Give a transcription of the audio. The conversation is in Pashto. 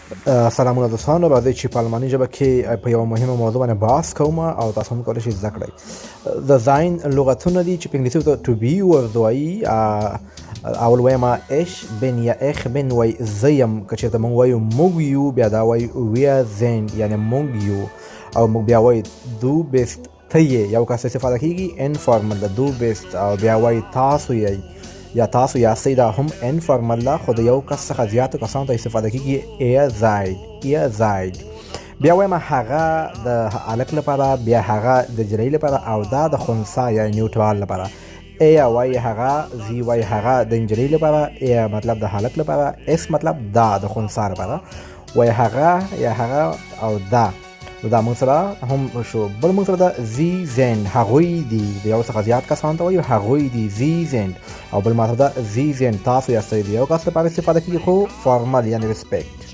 سلامونه دوستانو، راځئ چې په الماني ژبه کې په یوه مهمه موضوع باندې بحث کوم او تاسو هم کولی شئ زده کړئ. د زاین لغتونه دي چې په انګلیسي ورته to be ورته وایي. اول وایم اش بن یا اخ بن وایي زه یم. که چېرته موږ وایو موږ یو، بیا دا وایي وی زین یعنې موږ یو. او موږ بیا وایي دو بیست ته یې، یو کس استفاده کېږي انفارمل ده دو بیست. او بیا وایي تاسو یې یا تاسو یاستئ، دا هم انفارمل ده خو د یو کس څخه زیاتو کسانو ته استفاده کېږي ihr seid. بیا وایم هغه د هلک لپاره، بیا هغه د نجلۍ لپاره، او دا د خنثی یا نیوټرال لپاره. ای وایي هغه، زی وایي هغه د نجلۍ لپاره، ای مطلب د هلک لپاره، اس مطلب دا د خنثی لپاره. وایي هغه یا هغه او دا دا موږ سره هم شو. بل موږ سره د زی زند هغوی دي، د یو څخه زیات کسانو ته وایو هغوی دي زی زند. او بل مطلب د زی زند تاسو یاستئ، د یو کس لپاره استفاده کېږي خو فارمل یعنې ریسپیکټ.